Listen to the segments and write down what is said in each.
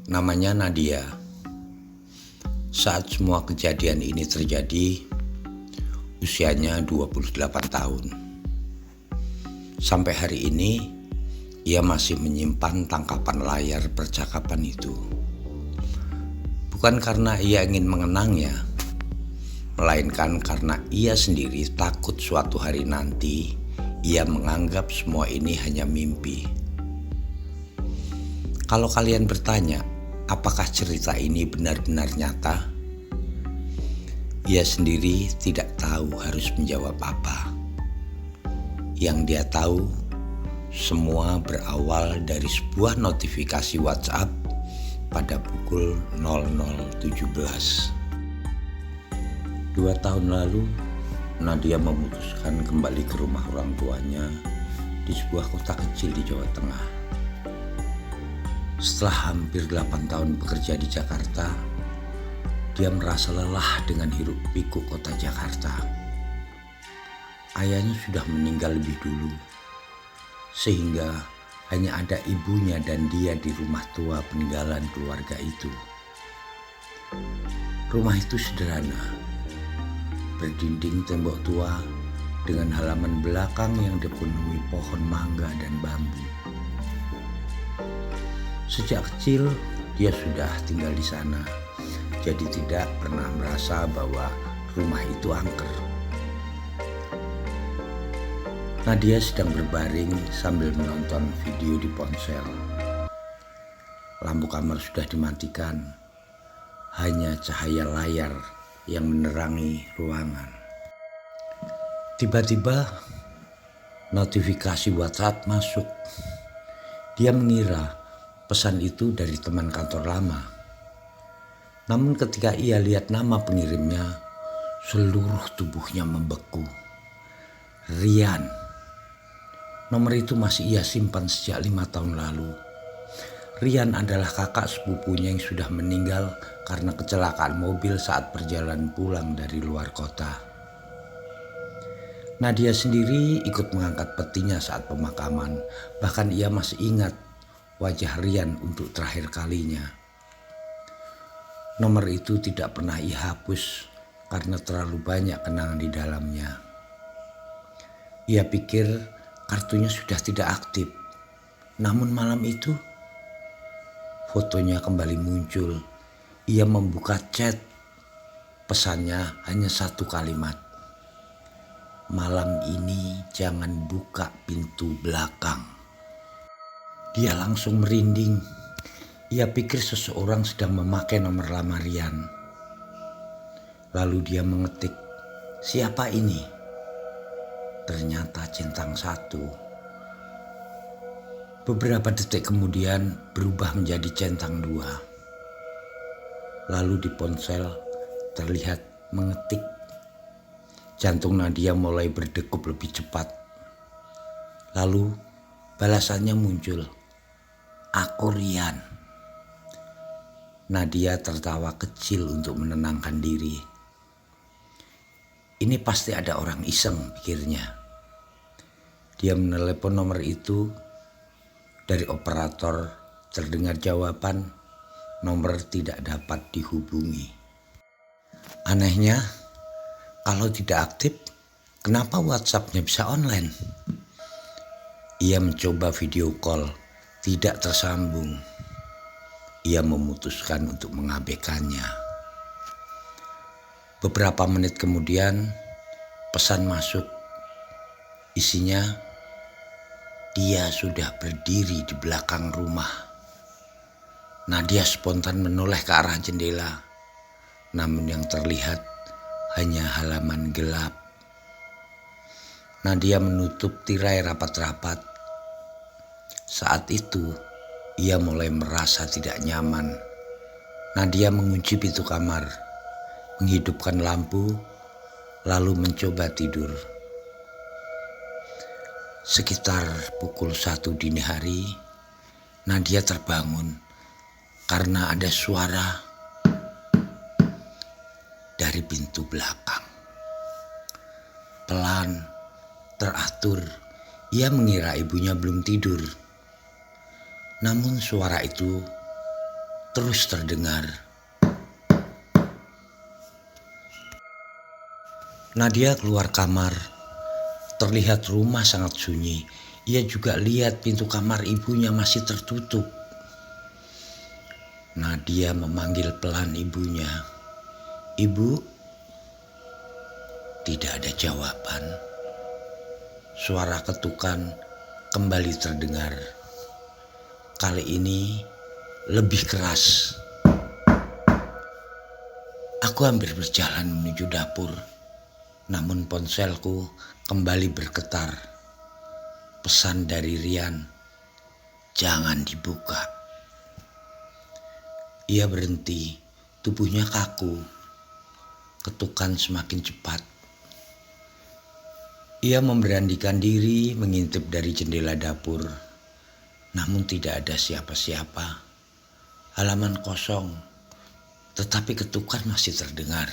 Namanya Nadia. Saat semua kejadian ini terjadi, usianya 28 tahun. Sampai hari ini, ia masih menyimpan tangkapan layar percakapan itu. Bukan karena ia ingin mengenangnya, melainkan karena ia sendiri takut suatu hari nanti ia menganggap semua ini hanya mimpi. Kalau kalian bertanya, apakah cerita ini benar-benar nyata? Ia sendiri tidak tahu harus menjawab apa. Yang dia tahu, semua berawal dari sebuah notifikasi WhatsApp pada pukul 00.17. 2 tahun lalu, Nadia memutuskan kembali ke rumah orang tuanya di sebuah kota kecil di Jawa Tengah. Setelah hampir 8 tahun bekerja di Jakarta, dia merasa lelah dengan hiruk pikuk kota Jakarta. Ayahnya sudah meninggal lebih dulu, sehingga hanya ada ibunya dan dia di rumah tua peninggalan keluarga itu. Rumah itu sederhana, berdinding tembok tua dengan halaman belakang yang dipenuhi pohon mangga dan bambu. Sejak kecil dia sudah tinggal di sana, jadi tidak pernah merasa bahwa rumah itu angker. Nadia sedang berbaring sambil menonton video di ponsel. Lampu kamar sudah dimatikan, hanya cahaya layar yang menerangi ruangan. Tiba-tiba notifikasi WhatsApp masuk. Dia mengira pesan itu dari teman kantor lama. Namun ketika ia lihat nama pengirimnya, seluruh tubuhnya membeku. Rian. Nomor itu masih ia simpan sejak 5 tahun lalu. Rian adalah kakak sepupunya yang sudah meninggal karena kecelakaan mobil saat perjalanan pulang dari luar kota. Nadia sendiri ikut mengangkat petinya saat pemakaman. Bahkan ia masih ingat wajah Rian untuk terakhir kalinya. Nomor itu tidak pernah ia hapus karena terlalu banyak kenangan di dalamnya. Ia pikir kartunya sudah tidak aktif. Namun malam itu, fotonya kembali muncul. Ia membuka chat. Pesannya hanya satu kalimat. Malam ini jangan buka pintu belakang. Dia langsung merinding. Ia pikir seseorang sedang memakai nomor lama Rian. Lalu dia mengetik, "Siapa ini?" Ternyata centang 1. Beberapa detik kemudian berubah menjadi centang 2. Lalu di ponsel terlihat mengetik. Jantung Nadia mulai berdegup lebih cepat. Lalu balasannya muncul. "Aku Rian." Nadia tertawa kecil untuk menenangkan diri. Ini pasti ada orang iseng, pikirnya. Dia menelepon nomor itu. Dari operator terdengar jawaban, nomor tidak dapat dihubungi. Anehnya, kalau tidak aktif, kenapa WhatsApp-nya bisa online? Ia mencoba video call. Tidak tersambung. Ia memutuskan untuk mengabaikannya. Beberapa menit kemudian, pesan masuk. Isinya, dia sudah berdiri di belakang rumah. Nadia spontan menoleh ke arah jendela. Namun yang terlihat hanya halaman gelap. Nadia menutup tirai rapat-rapat. Saat itu, ia mulai merasa tidak nyaman. Nadia mengunci pintu kamar, menghidupkan lampu, lalu mencoba tidur. Sekitar pukul 1 dini hari, Nadia terbangun karena ada suara dari pintu belakang. Pelan, teratur, ia mengira ibunya belum tidur. Namun suara itu terus terdengar. Nadia keluar kamar. Terlihat rumah sangat sunyi. Ia juga lihat pintu kamar ibunya masih tertutup. Nadia memanggil pelan ibunya. "Ibu." Tidak ada jawaban. Suara ketukan kembali terdengar. Kali ini lebih keras. Aku hampir berjalan menuju dapur. Namun ponselku kembali bergetar. Pesan dari Rian, "Jangan dibuka." Ia berhenti, tubuhnya kaku. Ketukan semakin cepat. Ia memberanikan diri mengintip dari jendela dapur. Namun tidak ada siapa-siapa. Halaman kosong, tetapi ketukan masih terdengar.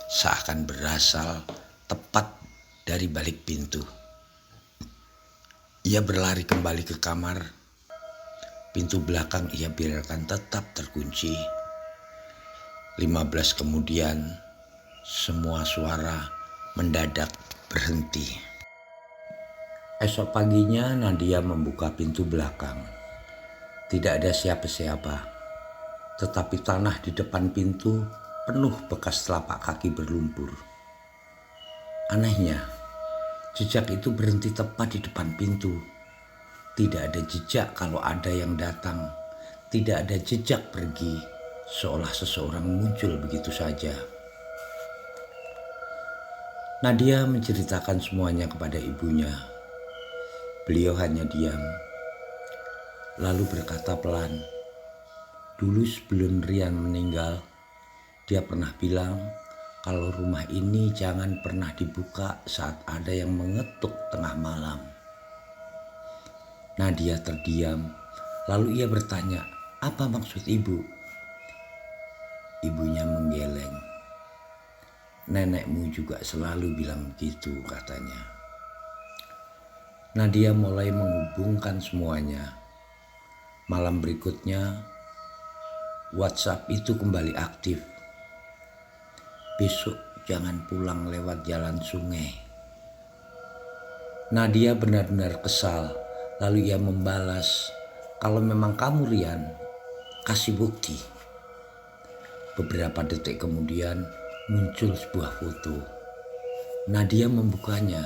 Seakan berasal tepat dari balik pintu. Ia berlari kembali ke kamar. Pintu belakang ia biarkan tetap terkunci. 15 kemudian, semua suara mendadak berhenti. Esok paginya Nadia membuka pintu belakang. Tidak ada siapa-siapa, tetapi tanah di depan pintu penuh bekas telapak kaki berlumpur. Anehnya, jejak itu berhenti tepat di depan pintu. Tidak ada jejak kalau ada yang datang. Tidak ada jejak pergi, seolah seseorang muncul begitu saja. Nadia menceritakan semuanya kepada ibunya. Beliau hanya diam, lalu berkata pelan, "Dulu sebelum Rian meninggal, dia pernah bilang kalau rumah ini jangan pernah dibuka saat ada yang mengetuk tengah malam." Nadia terdiam, lalu ia bertanya, "Apa maksud ibu?" Ibunya menggeleng. "Nenekmu juga selalu bilang begitu," katanya. Nadia mulai menghubungkan semuanya. Malam berikutnya, WhatsApp itu kembali aktif. "Besok jangan pulang lewat jalan sungai." Nadia benar-benar kesal. Lalu ia membalas, "Kalau memang kamu Rian, kasih bukti." Beberapa detik kemudian muncul sebuah foto. Nadia membukanya.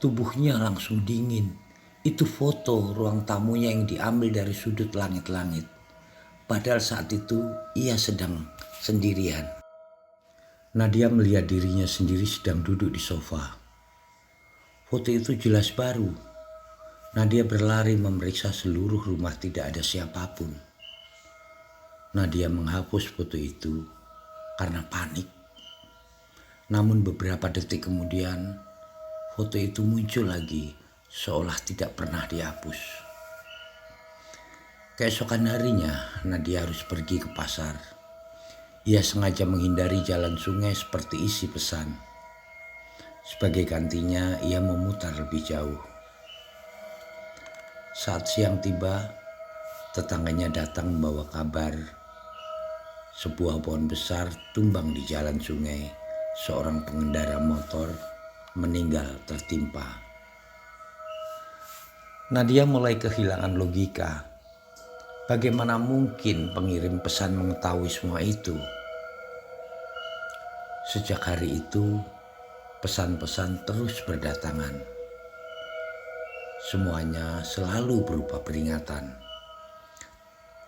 Tubuhnya langsung dingin. Itu foto ruang tamunya yang diambil dari sudut langit-langit. Padahal saat itu ia sedang sendirian. Nadia melihat dirinya sendiri sedang duduk di sofa. Foto itu jelas baru. Nadia berlari memeriksa seluruh rumah, tidak ada siapapun. Nadia menghapus foto itu karena panik. Namun beberapa detik kemudian, foto itu muncul lagi, seolah tidak pernah dihapus. Keesokan harinya, Nadia harus pergi ke pasar. Ia sengaja menghindari jalan sungai seperti isi pesan. Sebagai gantinya, ia memutar lebih jauh. Saat siang tiba, tetangganya datang membawa kabar. Sebuah pohon besar tumbang di jalan sungai. Seorang pengendara motor meninggal tertimpa. Nadia mulai kehilangan logika. Bagaimana mungkin pengirim pesan mengetahui semua itu? Sejak hari itu, pesan-pesan terus berdatangan. Semuanya selalu berupa peringatan.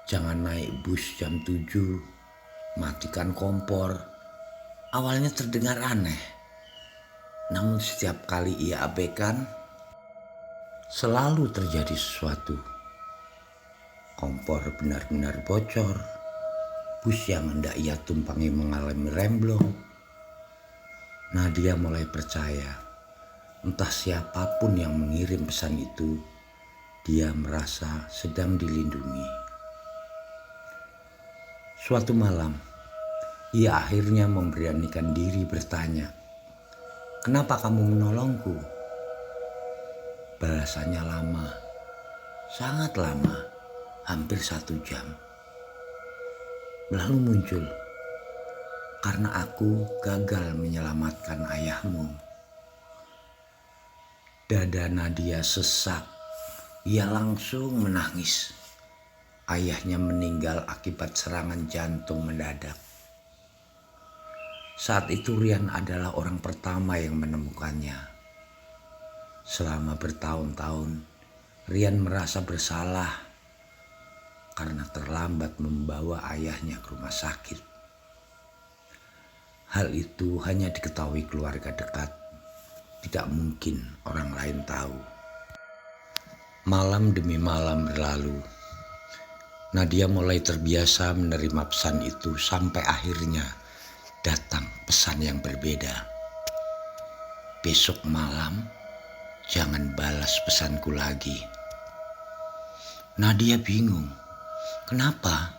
Jangan naik bus jam 7, matikan kompor. Awalnya terdengar aneh, namun setiap kali ia abaikan, selalu terjadi sesuatu. Kompor benar-benar bocor, bus yang hendak ia tumpangi mengalami remblong. Nadia mulai percaya. Entah siapapun yang mengirim pesan itu, dia merasa sedang dilindungi. Suatu malam, ia akhirnya memberanikan diri bertanya, "Kenapa kamu menolongku?" Balasannya lama, sangat lama, hampir 1 jam. lalu muncul, "Karena aku gagal menyelamatkan ayahmu." Dada Nadia sesak, ia langsung menangis. Ayahnya meninggal akibat serangan jantung mendadak. Saat itu Rian adalah orang pertama yang menemukannya. Selama bertahun-tahun, Rian merasa bersalah karena terlambat membawa ayahnya ke rumah sakit. Hal itu hanya diketahui keluarga dekat. Tidak mungkin orang lain tahu. Malam demi malam berlalu. Nadia mulai terbiasa menerima pesan itu sampai akhirnya datang pesan yang berbeda. "Besok malam jangan balas pesanku lagi." Nadia bingung. Kenapa?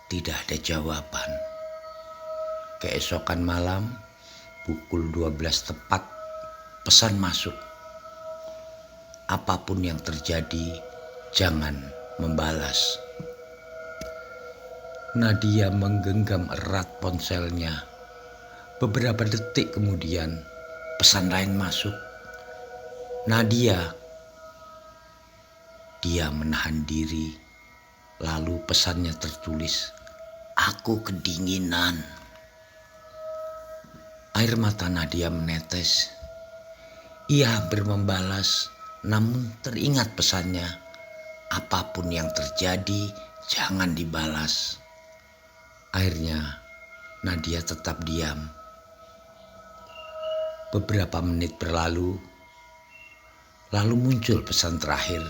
Tidak ada jawaban. Keesokan malam, pukul 12 tepat, pesan masuk. "Apapun yang terjadi, jangan membalas." Nadia menggenggam erat ponselnya. Beberapa detik kemudian, pesan lain masuk. "Nadia." Dia menahan diri, lalu pesannya tertulis, "Aku kedinginan." Air mata Nadia menetes. Ia hampir membalas, namun teringat pesannya, "Apapun yang terjadi, jangan dibalas." Akhirnya, Nadia tetap diam. Beberapa menit berlalu, lalu muncul pesan terakhir.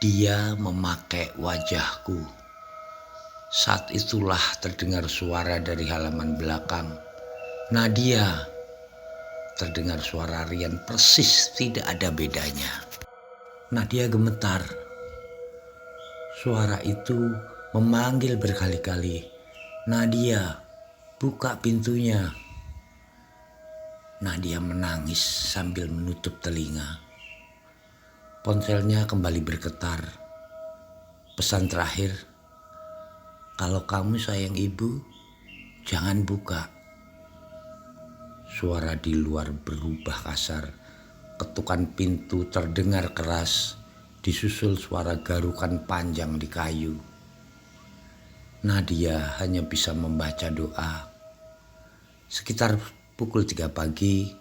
"Dia memakai wajahku." Saat itulah terdengar suara dari halaman belakang. "Nadia." Terdengar suara Rian persis tidak ada bedanya. Nadia gemetar. Suara itu memanggil berkali-kali, "Nadia, buka pintunya." Nadia menangis sambil menutup telinga. Ponselnya kembali bergetar. Pesan terakhir, "Kalau kamu sayang ibu, jangan buka." Suara di luar berubah kasar. Ketukan pintu terdengar keras, disusul suara garukan panjang di kayu. Nadia hanya bisa membaca doa. Sekitar pukul 3 pagi,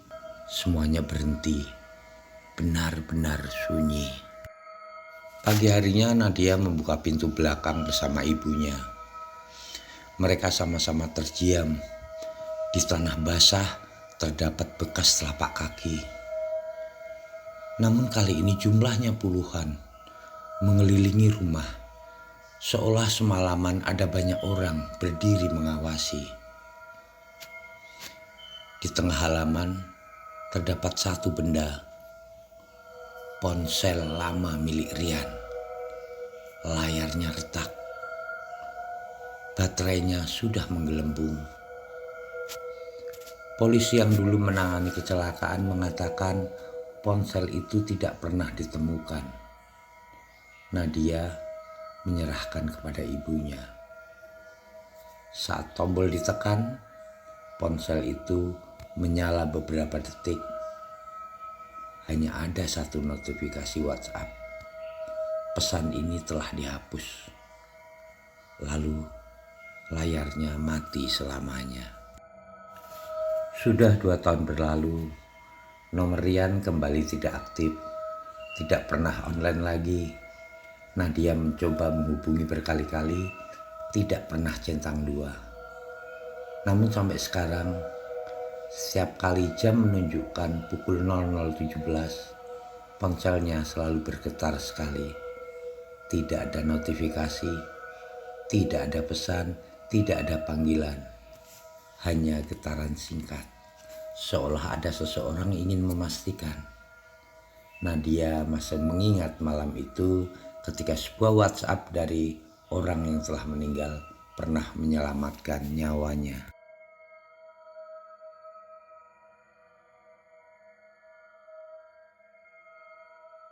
semuanya berhenti. Benar-benar sunyi. Pagi harinya Nadia membuka pintu belakang bersama ibunya. Mereka sama-sama terdiam. Di tanah basah terdapat bekas telapak kaki. Namun kali ini jumlahnya puluhan, mengelilingi rumah. Seolah semalaman ada banyak orang berdiri mengawasi. Di tengah halaman terdapat satu benda. Ponsel lama milik Rian. Layarnya retak. Baterainya sudah menggelembung. Polisi yang dulu menangani kecelakaan mengatakan ponsel itu tidak pernah ditemukan. Nadia menyerahkan kepada ibunya. Saat tombol ditekan, ponsel itu menyala beberapa detik. Hanya ada satu notifikasi WhatsApp. Pesan ini telah dihapus. Lalu layarnya mati selamanya. Sudah 2 tahun berlalu, nomor Rian kembali tidak aktif, tidak pernah online lagi. Nadia mencoba menghubungi berkali-kali, tidak pernah centang 2. Namun sampai sekarang, setiap kali jam menunjukkan pukul 00.17, ponselnya selalu bergetar sekali. Tidak ada notifikasi, tidak ada pesan, tidak ada panggilan. Hanya getaran singkat, seolah ada seseorang ingin memastikan. Nadia masih mengingat malam itu ketika sebuah WhatsApp dari orang yang telah meninggal pernah menyelamatkan nyawanya.